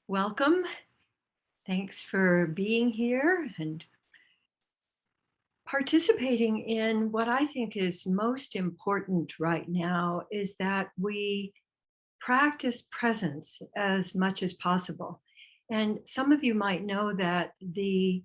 Welcome. Thanks for being here and participating in what I think is most important right now is that we practice presence as much as possible. And some of you might know that the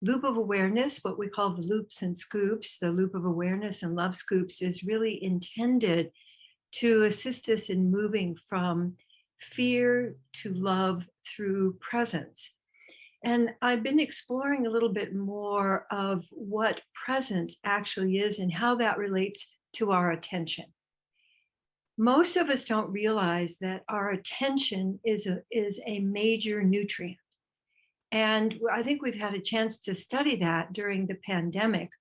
loop of awareness, what we call the loops and scoops, the loop of awareness and love scoops, is really intended to assist us in moving from fear to love through presence. And I've been exploring a little bit more of what presence actually is and how that relates to our attention. Most of us don't realize that our attention is a major nutrient. And I think we've had a chance to study that during the pandemic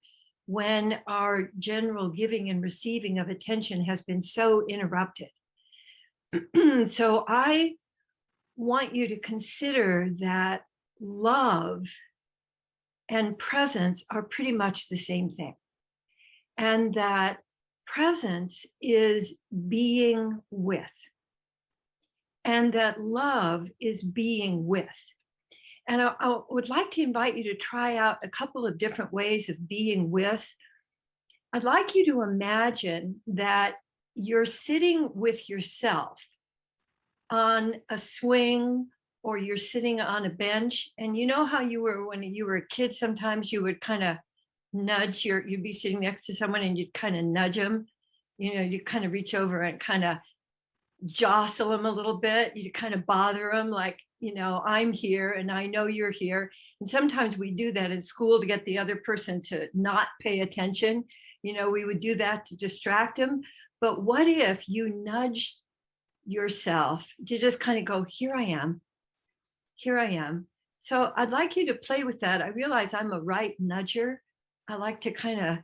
when our general giving and receiving of attention has been so interrupted. So I want you to consider that love and presence are pretty much the same thing. And that presence is being with, and that love is being with. And I would like to invite you to try out a couple of different ways of being with. I'd like you to imagine that you're sitting with yourself on a swing or you're sitting on a bench. And you know how you were when you were a kid, sometimes you would kind of you'd be sitting next to someone and you'd kind of nudge them, you kind of reach over and kind of jostle them a little bit, you kind of bother them like, I'm here and I know you're here. And sometimes we do that in school to get the other person to not pay attention. We would do that to distract them. But what if you nudged yourself to just kind of go, here I am, here I am. So I'd like you to play with that. I realize I'm a right nudger. I like to kind of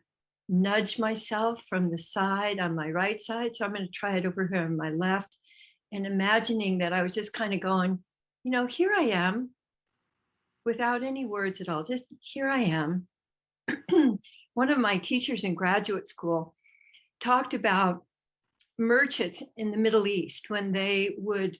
nudge myself from the side on my right side. So I'm going to try it over here on my left and imagining that I was just kind of going, here I am without any words at all. Just here I am. One of my teachers in graduate school talked about merchants in the Middle East when they would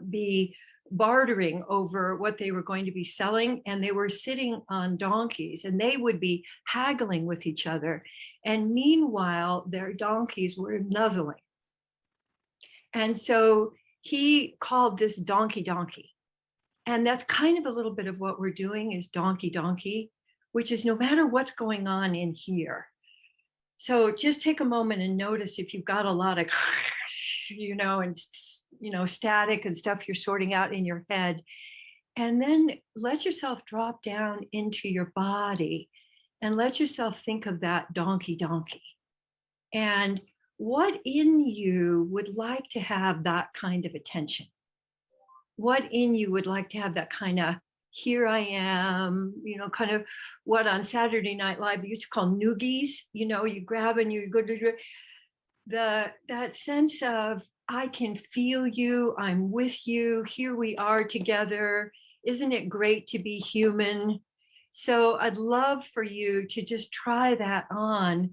be bartering over what they were going to be selling, and they were sitting on donkeys and they would be haggling with each other. And meanwhile, their donkeys were nuzzling. And so he called this donkey donkey. And that's kind of a little bit of what we're doing is donkey donkey, which is no matter what's going on in here. So just take a moment and notice if you've got a lot of, static and stuff you're sorting out in your head. And then let yourself drop down into your body and let yourself think of that donkey donkey. And what in you would like to have that kind of attention? What in you would like to have that kind of here I am, kind of what on Saturday Night Live we used to call noogies, you grab and you go to that sense of I can feel you, I'm with you, here we are together. Isn't it great to be human? So I'd love for you to just try that on,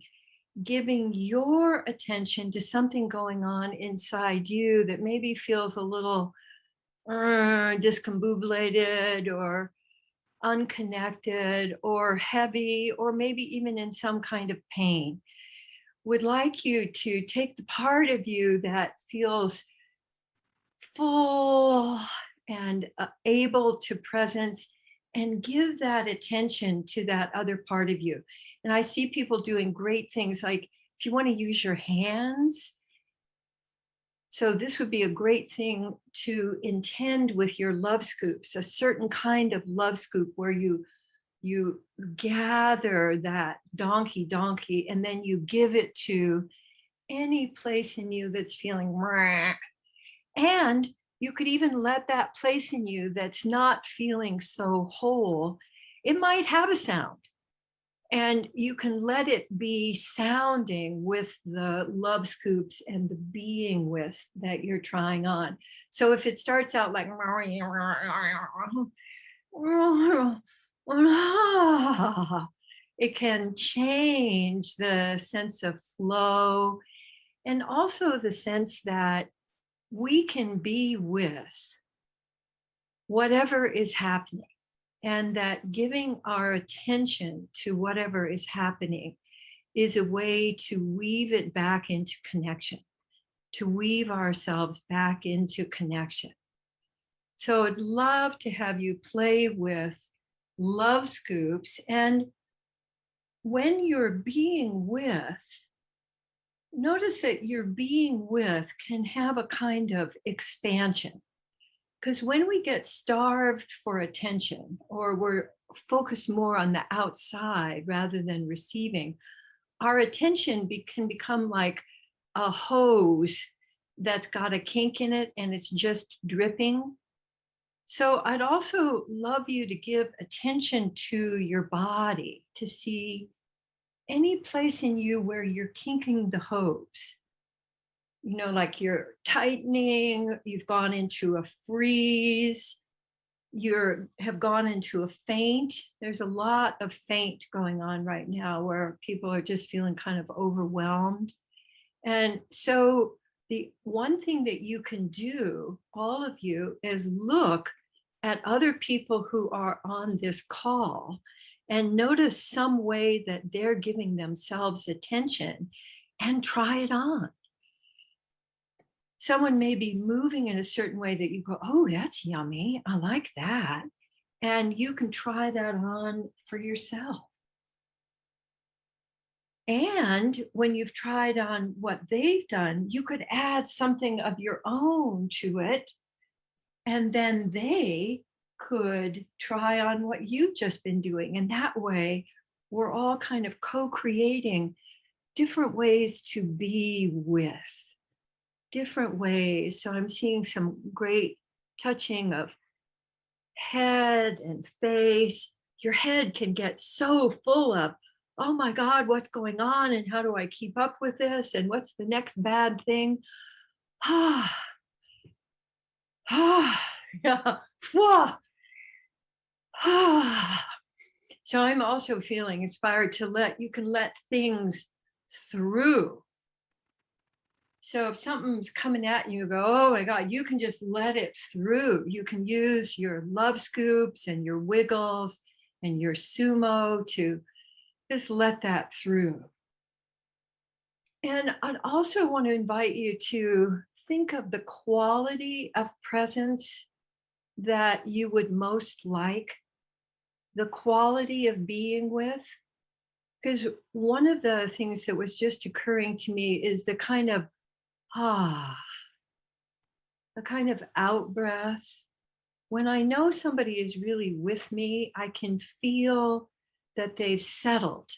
giving your attention to something going on inside you that maybe feels a little discombobulated or unconnected or heavy or maybe even in some kind of pain. Would like you to take the part of you that feels full and able to presence and give that attention to that other part of you. And I see people doing great things like if you want to use your hands. So this would be a great thing to intend with your love scoops, a certain kind of love scoop where you gather that donkey and then you give it to any place in you that's feeling meh. And you could even let that place in you that's not feeling so whole, it might have a sound. And you can let it be sounding with the love scoops and the being with that you're trying on. So if it starts out like, it can change the sense of flow and also the sense that we can be with whatever is happening, and that giving our attention to whatever is happening is a way to weave it back into connection, to weave ourselves back into connection. So I'd love to have you play with love scoops. And when you're being with, notice that your being with can have a kind of expansion. Because when we get starved for attention, or we're focused more on the outside rather than receiving, our attention can become like a hose that's got a kink in it and it's just dripping. So I'd also love you to give attention to your body, to see any place in you where you're kinking the hose. You know, like you're tightening, you've gone into a freeze, you have gone into a faint. There's a lot of faint going on right now where people are just feeling kind of overwhelmed. And so the one thing that you can do, all of you, is look at other people who are on this call and notice some way that they're giving themselves attention and try it on. Someone may be moving in a certain way that you go, oh, that's yummy. I like that. And you can try that on for yourself. And when you've tried on what they've done, you could add something of your own to it. And then they could try on what you've just been doing. And that way, we're all kind of co-creating different ways to be with, different ways. So I'm seeing some great touching of head and face. Your head can get so full of, oh my God, what's going on? And how do I keep up with this? And what's the next bad thing? Ah, ah, yeah, phew, ah. So I'm also feeling inspired to you can let things through. So if something's coming at you, go, oh my God, you can just let it through. You can use your love scoops and your wiggles and your sumo to just let that through. And I'd also want to invite you to think of the quality of presence that you would most like, the quality of being with. Because one of the things that was just occurring to me is the kind of a kind of out breath. When I know somebody is really with me, I can feel that they've settled,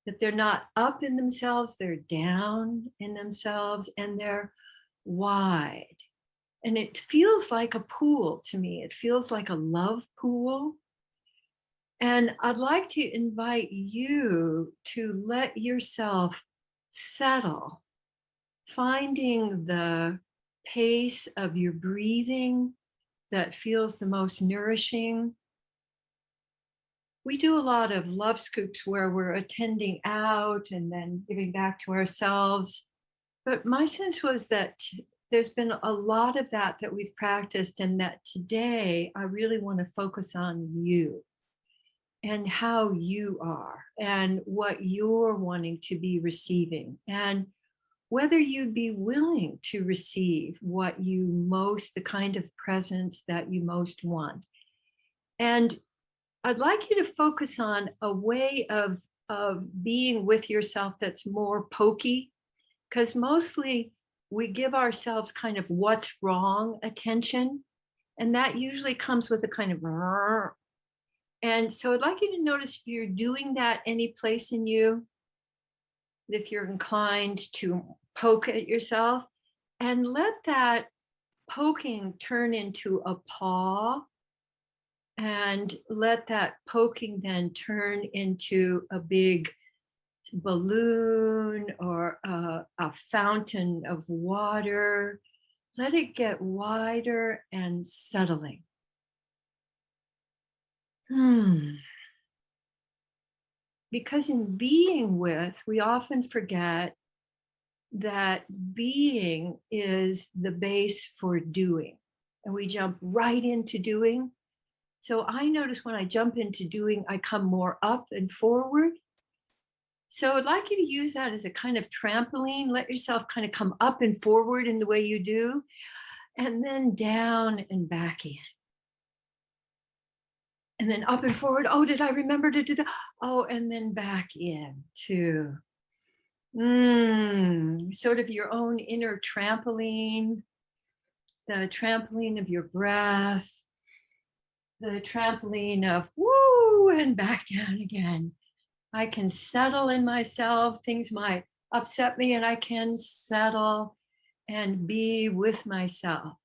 that they're not up in themselves, they're down in themselves, and they're wide. And it feels like a pool to me. It feels like a love pool. And I'd like to invite you to let yourself settle, finding the pace of your breathing that feels the most nourishing. We do a lot of love scoops where we're attending out and then giving back to ourselves. But my sense was that there's been a lot of that we've practiced, and that today I really want to focus on you and how you are and what you're wanting to be receiving, and whether you'd be willing to receive what the kind of presence that you most want. And I'd like you to focus on a way of being with yourself that's more pokey, because mostly we give ourselves kind of what's wrong attention. And that usually comes with a kind of, "Rrr." And so I'd like you to notice if you're doing that any place in you, if you're inclined to poke at yourself, and let that poking turn into a paw, and let that poking then turn into a big balloon or a fountain of water. Let it get wider and settling. Because in being with, we often forget that being is the base for doing. and we jump right into doing. So I notice when I jump into doing, I come more up and forward. So I'd like you to use that as a kind of trampoline. Let yourself kind of come up and forward in the way you do, and then down and back in. And then up and forward. Oh, did I remember to do that? Oh, and then back in too. Sort of your own inner trampoline, the trampoline of your breath, the trampoline of woo and back down again. I can settle in myself. Things might upset me, and I can settle and be with myself.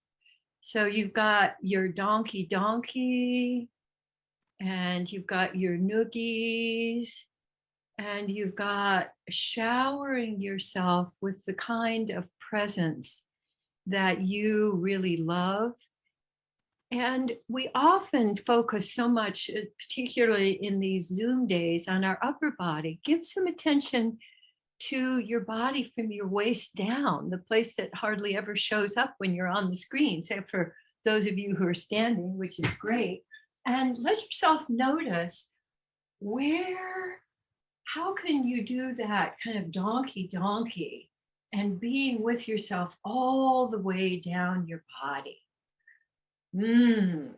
So you've got your donkey, and you've got your noogies, and you've got showering yourself with the kind of presence that you really love. And we often focus so much, particularly in these Zoom days, on our upper body. Give some attention to your body from your waist down, the place that hardly ever shows up when you're on the screen, except for those of you who are standing, which is great. And let yourself notice how can you do that kind of donkey and being with yourself all the way down your body.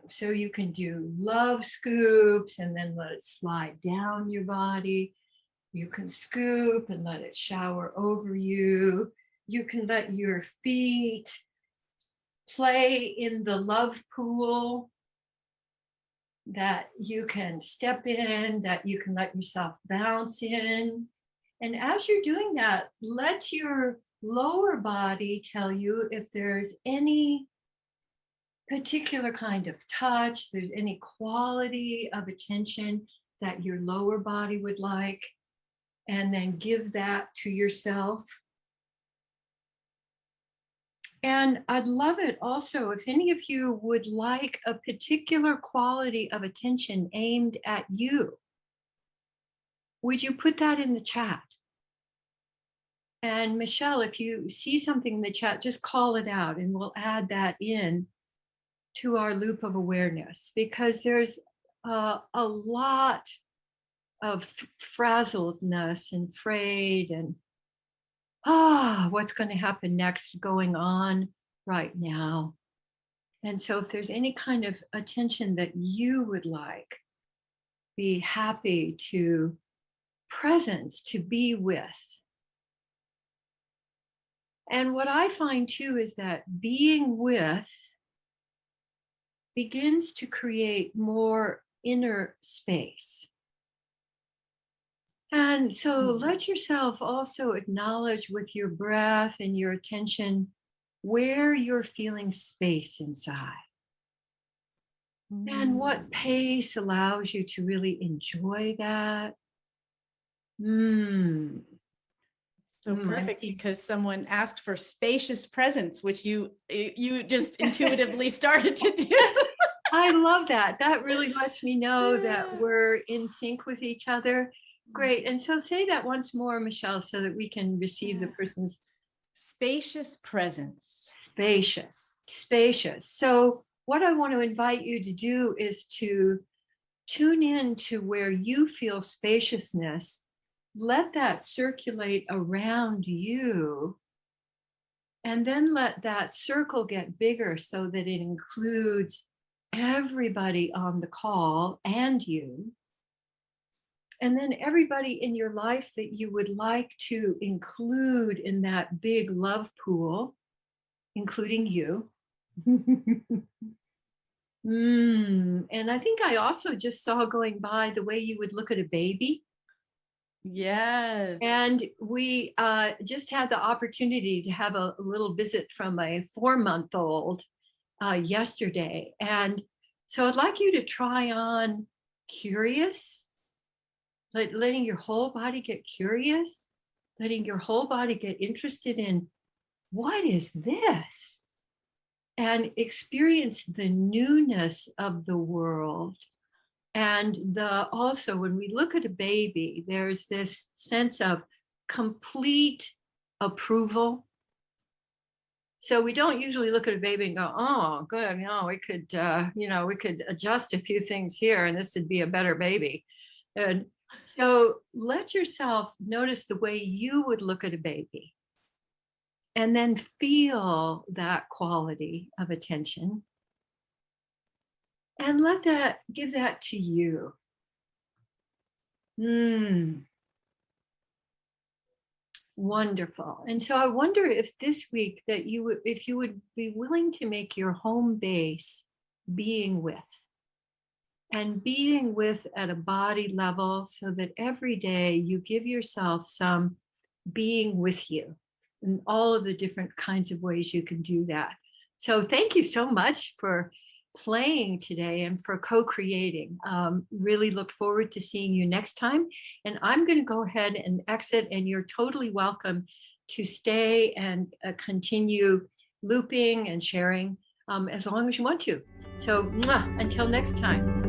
So you can do love scoops and then let it slide down your body. You can scoop and let it shower over you. You can let your feet play in the love pool that you can step in, that you can let yourself bounce in. And as you're doing that, let your lower body tell you if there's any particular kind of touch, there's any quality of attention that your lower body would like, and then give that to yourself. And I'd love it also if any of you would like a particular quality of attention aimed at you. Would you put that in the chat? And Michelle, if you see something in the chat, just call it out and we'll add that in to our loop of awareness, because there's a lot of frazzledness and frayed and what's going to happen next going on right now. And so if there's any kind of attention that you would like, be happy to presence, to be with. And what I find too is that being with begins to create more inner space. And so let yourself also acknowledge with your breath and your attention where you're feeling space inside. And what pace allows you to really enjoy that. So perfect, because someone asked for spacious presence, which you just intuitively started to do. I love that. That really lets me know that we're in sync with each other. Great. And so say that once more, Michelle, so that we can receive the person's spacious presence. Spacious. So what I want to invite you to do is to tune in to where you feel spaciousness. Let that circulate around you. And then let that circle get bigger so that it includes everybody on the call and you. And then everybody in your life that you would like to include in that big love pool, including you. And I think I also just saw going by the way you would look at a baby. Yes. And we just had the opportunity to have a little visit from a 4-month-old yesterday. And so I'd like you to try on curious, letting your whole body get curious, letting your whole body get interested in what is this? And experience the newness of the world. And also, when we look at a baby, there's this sense of complete approval, So we don't usually look at a baby and go, oh, good, we could adjust a few things here and this would be a better baby. And so let yourself notice the way you would look at a baby and then feel that quality of attention and give that to you. Wonderful. And so I wonder if this week that if you would be willing to make your home base being with, and being with at a body level, so that every day you give yourself some being with you in all of the different kinds of ways you can do that. So thank you so much for playing today and for co-creating. Really look forward to seeing you next time. And I'm going to go ahead and exit, and you're totally welcome to stay and continue looping and sharing as long as you want to. So until next time.